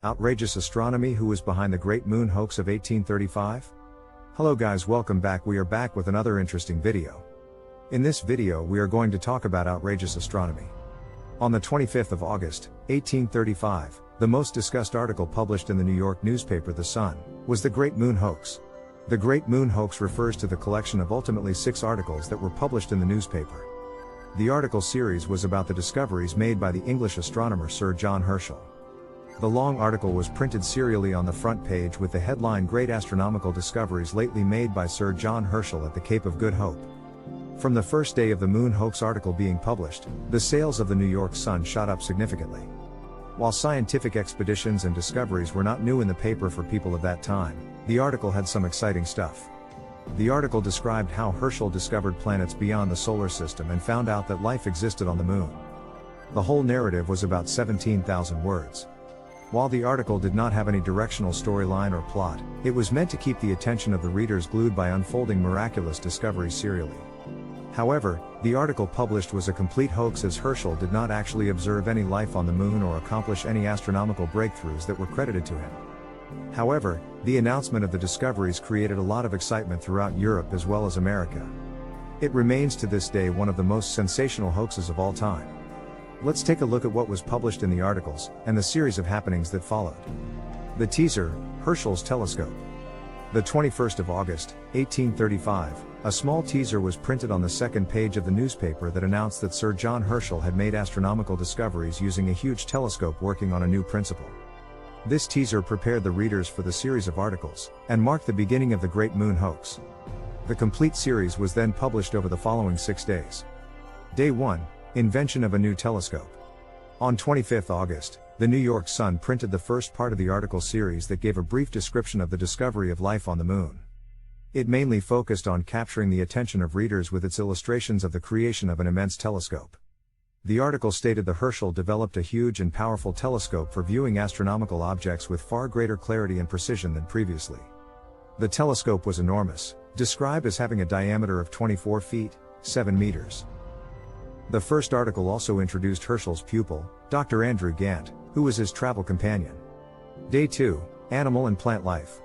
Outrageous astronomy. Who was behind the Great Moon Hoax of 1835? Hello guys, welcome back. We are back with another interesting video. In this video we are going to talk about outrageous astronomy. On the 25th of August, 1835, the most discussed article published in the New York newspaper The Sun, was the Great Moon Hoax. The Great Moon Hoax refers to the collection of ultimately 6 articles that were published in the newspaper. The article series was about the discoveries made by the English astronomer Sir John Herschel. The long article was printed serially on the front page with the headline Great Astronomical Discoveries Lately Made by Sir John Herschel at the Cape of Good Hope. From the first day of the Moon Hoax article being published, the sales of the New York Sun shot up significantly. While scientific expeditions and discoveries were not new in the paper for people of that time, the article had some exciting stuff. The article described how Herschel discovered planets beyond the solar system and found out that life existed on the moon. The whole narrative was about 17,000 words. While the article did not have any directional storyline or plot, it was meant to keep the attention of the readers glued by unfolding miraculous discoveries serially. However, the article published was a complete hoax, as Herschel did not actually observe any life on the moon or accomplish any astronomical breakthroughs that were credited to him. However, the announcement of the discoveries created a lot of excitement throughout Europe as well as America. It remains to this day one of the most sensational hoaxes of all time. Let's take a look at what was published in the articles, and the series of happenings that followed. The teaser, Herschel's telescope. The 21st of August, 1835, a small teaser was printed on the second page of the newspaper that announced that Sir John Herschel had made astronomical discoveries using a huge telescope working on a new principle. This teaser prepared the readers for the series of articles, and marked the beginning of the Great Moon Hoax. The complete series was then published over the following 6 days. Day 1. Invention of a new telescope. On 25th August, the New York Sun printed the first part of the article series that gave a brief description of the discovery of life on the moon. It mainly focused on capturing the attention of readers with its illustrations of the creation of an immense telescope. The article stated that Herschel developed a huge and powerful telescope for viewing astronomical objects with far greater clarity and precision than previously. The telescope was enormous, described as having a diameter of 24 feet, 7 meters. The first article also introduced Herschel's pupil, Dr. Andrew Gant, who was his travel companion. Day 2. Animal and plant life.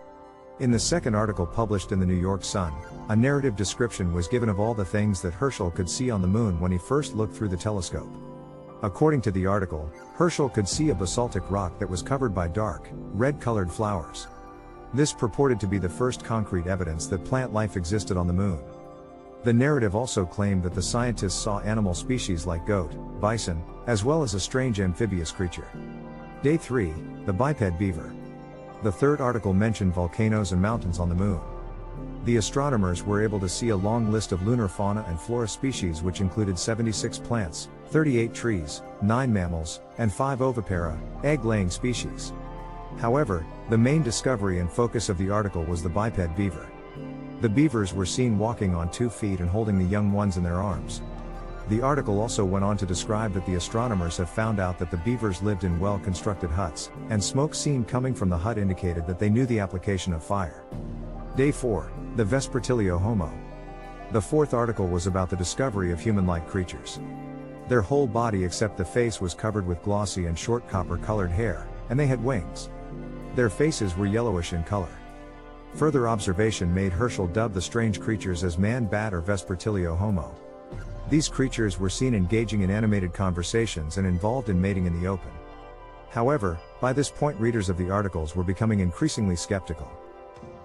In the second article published in the New York Sun, a narrative description was given of all the things that Herschel could see on the moon when he first looked through the telescope. According to the article, Herschel could see a basaltic rock that was covered by dark, red-colored flowers. This purported to be the first concrete evidence that plant life existed on the moon. The narrative also claimed that the scientists saw animal species like goat, bison, as well as a strange amphibious creature. Day 3. The biped beaver. The third article mentioned volcanoes and mountains on the moon. The astronomers were able to see a long list of lunar fauna and flora species, which included 76 plants, 38 trees, 9 mammals, and 5 ovipara, egg-laying species. However, the main discovery and focus of the article was the biped beaver. The beavers were seen walking on 2 feet and holding the young ones in their arms. The article also went on to describe that the astronomers have found out that the beavers lived in well-constructed huts, and smoke seen coming from the hut indicated that they knew the application of fire. Day 4. The vespertilio-homo. The fourth article was about the discovery of human-like creatures. Their whole body except the face was covered with glossy and short copper-colored hair, and they had wings. Their faces were yellowish in color. Further observation made Herschel dub the strange creatures as man-bat or vespertilio-homo. These creatures were seen engaging in animated conversations and involved in mating in the open. However, by this point readers of the articles were becoming increasingly skeptical.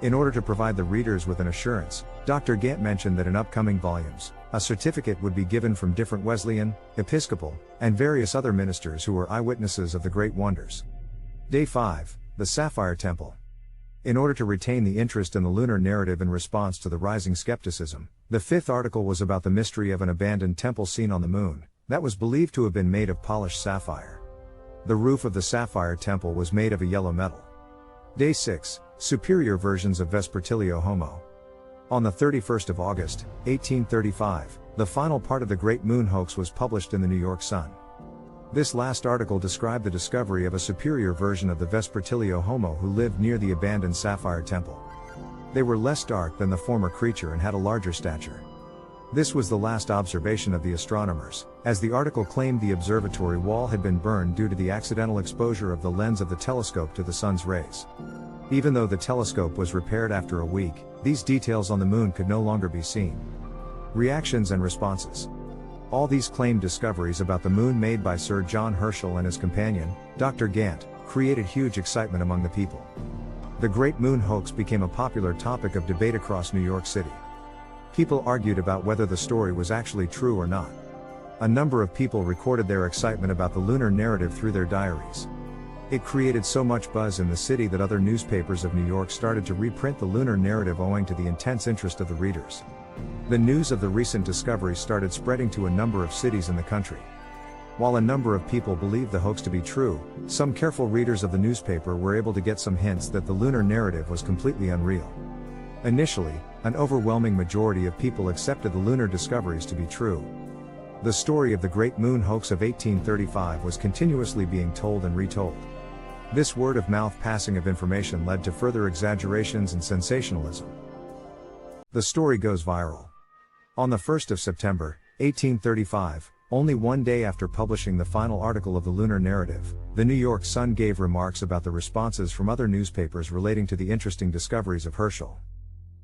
In order to provide the readers with an assurance, Dr. Gant mentioned that in upcoming volumes, a certificate would be given from different Wesleyan, Episcopal, and various other ministers who were eyewitnesses of the great wonders. Day 5. The Sapphire Temple. In order to retain the interest in the lunar narrative in response to the rising skepticism, the fifth article was about the mystery of an abandoned temple seen on the moon, that was believed to have been made of polished sapphire. The roof of the sapphire temple was made of a yellow metal. Day 6. Superior versions of vespertilio-homo. On the 31st of August, 1835, the final part of the Great Moon Hoax was published in the New York Sun. This last article described the discovery of a superior version of the vespertilio-homo who lived near the abandoned sapphire temple. They were less dark than the former creature and had a larger stature. This was the last observation of the astronomers, as the article claimed the observatory wall had been burned due to the accidental exposure of the lens of the telescope to the sun's rays. Even though the telescope was repaired after a week, these details on the moon could no longer be seen. Reactions and responses. All these claimed discoveries about the moon made by Sir John Herschel and his companion, Dr. Gantt, created huge excitement among the people. The Great Moon Hoax became a popular topic of debate across New York City. People argued about whether the story was actually true or not. A number of people recorded their excitement about the lunar narrative through their diaries. It created so much buzz in the city that other newspapers of New York started to reprint the lunar narrative owing to the intense interest of the readers. The news of the recent discovery started spreading to a number of cities in the country. While a number of people believed the hoax to be true, some careful readers of the newspaper were able to get some hints that the lunar narrative was completely unreal. Initially, an overwhelming majority of people accepted the lunar discoveries to be true. The story of the Great Moon Hoax of 1835 was continuously being told and retold. This word-of-mouth passing of information led to further exaggerations and sensationalism. The story goes viral. On the 1st of September, 1835, only one day after publishing the final article of the lunar narrative, the New York Sun gave remarks about the responses from other newspapers relating to the interesting discoveries of Herschel.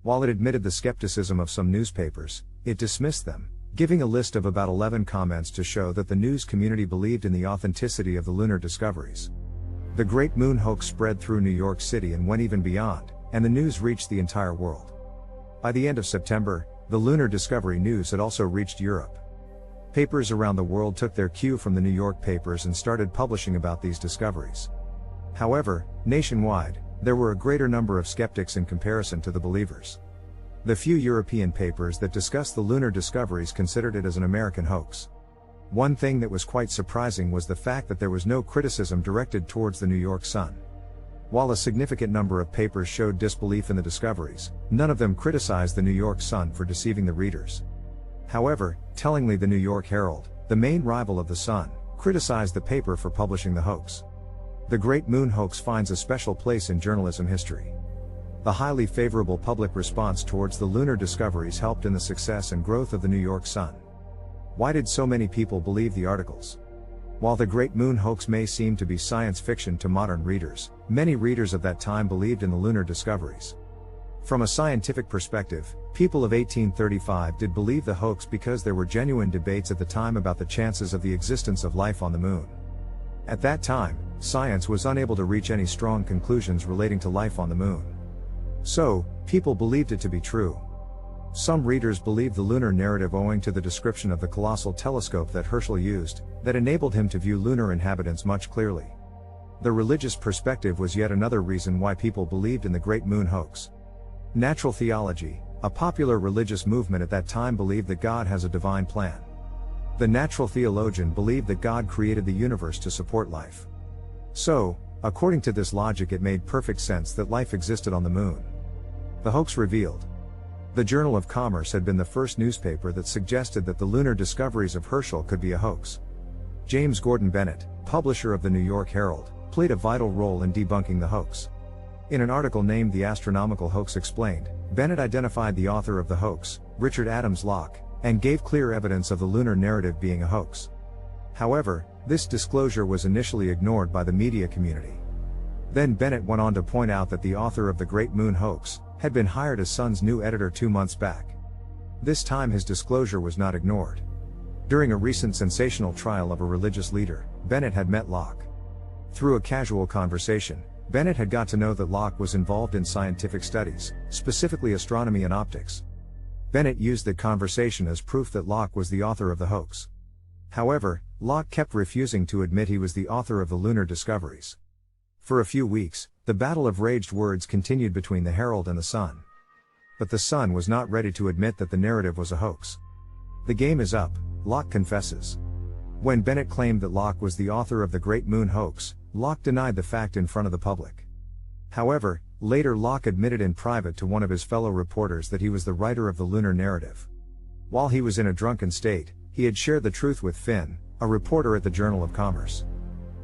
While it admitted the skepticism of some newspapers, it dismissed them, giving a list of about 11 comments to show that the news community believed in the authenticity of the lunar discoveries. The Great Moon Hoax spread through New York City and went even beyond, and the news reached the entire world. By the end of September, the lunar discovery news had also reached Europe. Papers around the world took their cue from the New York papers and started publishing about these discoveries. However, nationwide, there were a greater number of skeptics in comparison to the believers. The few European papers that discussed the lunar discoveries considered it as an American hoax. One thing that was quite surprising was the fact that there was no criticism directed towards the New York Sun. While a significant number of papers showed disbelief in the discoveries, none of them criticized the New York Sun for deceiving the readers. However, tellingly, the New York Herald, the main rival of the Sun, criticized the paper for publishing the hoax. The Great Moon Hoax finds a special place in journalism history. The highly favorable public response towards the lunar discoveries helped in the success and growth of the New York Sun. Why did so many people believe the articles? While the Great Moon Hoax may seem to be science fiction to modern readers, many readers of that time believed in the lunar discoveries. From a scientific perspective, people of 1835 did believe the hoax because there were genuine debates at the time about the chances of the existence of life on the moon. At that time, science was unable to reach any strong conclusions relating to life on the moon. So, people believed it to be true. Some readers believed the lunar narrative owing to the description of the colossal telescope that Herschel used, that enabled him to view lunar inhabitants much clearly. The religious perspective was yet another reason why people believed in the Great Moon Hoax. Natural theology, a popular religious movement at that time, believed that God has a divine plan. The natural theologian believed that God created the universe to support life. So, according to this logic, it made perfect sense that life existed on the moon. The hoax revealed. The Journal of Commerce had been the first newspaper that suggested that the lunar discoveries of Herschel could be a hoax. James Gordon Bennett, publisher of the New York Herald, played a vital role in debunking the hoax. In an article named The Astronomical Hoax Explained, Bennett identified the author of the hoax, Richard Adams Locke, and gave clear evidence of the lunar narrative being a hoax. However, this disclosure was initially ignored by the media community. Then Bennett went on to point out that the author of the Great Moon Hoax had been hired as Sun's new editor 2 months back. This time his disclosure was not ignored. During a recent sensational trial of a religious leader, Bennett had met Locke. Through a casual conversation, Bennett had got to know that Locke was involved in scientific studies, specifically astronomy and optics. Bennett used that conversation as proof that Locke was the author of the hoax. However, Locke kept refusing to admit he was the author of the lunar discoveries. For a few weeks, the battle of raged words continued between the Herald and the Sun. But the Sun was not ready to admit that the narrative was a hoax. The game is up, Locke confesses. When Bennett claimed that Locke was the author of the Great Moon Hoax, Locke denied the fact in front of the public. However, later Locke admitted in private to one of his fellow reporters that he was the writer of the lunar narrative. While he was in a drunken state, he had shared the truth with Finn, a reporter at the Journal of Commerce.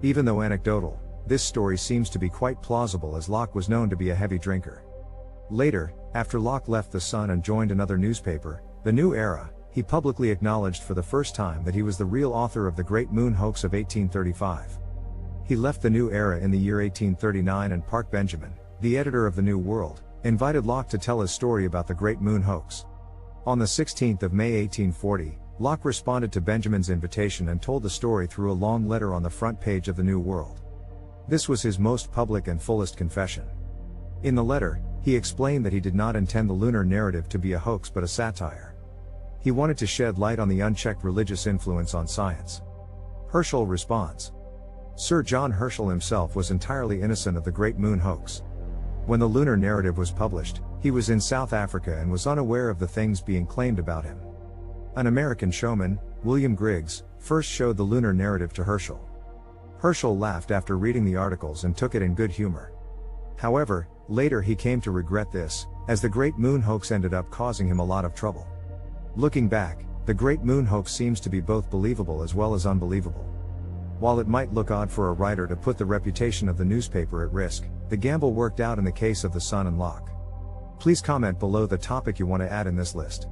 Even though anecdotal, this story seems to be quite plausible, as Locke was known to be a heavy drinker. Later, after Locke left the Sun and joined another newspaper, The New Era, he publicly acknowledged for the first time that he was the real author of the Great Moon Hoax of 1835. He left the New Era in the year 1839, and Park Benjamin, the editor of the New World, invited Locke to tell his story about the Great Moon Hoax. On the 16th of May 1840, Locke responded to Benjamin's invitation and told the story through a long letter on the front page of the New World. This was his most public and fullest confession. In the letter, he explained that he did not intend the lunar narrative to be a hoax but a satire. He wanted to shed light on the unchecked religious influence on science. Herschel responds. Sir John Herschel himself was entirely innocent of the Great Moon Hoax. When the lunar narrative was published, he was in South Africa and was unaware of the things being claimed about him. An American showman, William Griggs, first showed the lunar narrative to Herschel. Herschel laughed after reading the articles and took it in good humor. However, later he came to regret this, as the Great Moon Hoax ended up causing him a lot of trouble. Looking back, the Great Moon Hoax seems to be both believable as well as unbelievable. While it might look odd for a writer to put the reputation of the newspaper at risk, the gamble worked out in the case of the Sun and Locke. Please comment below the topic you want to add in this list.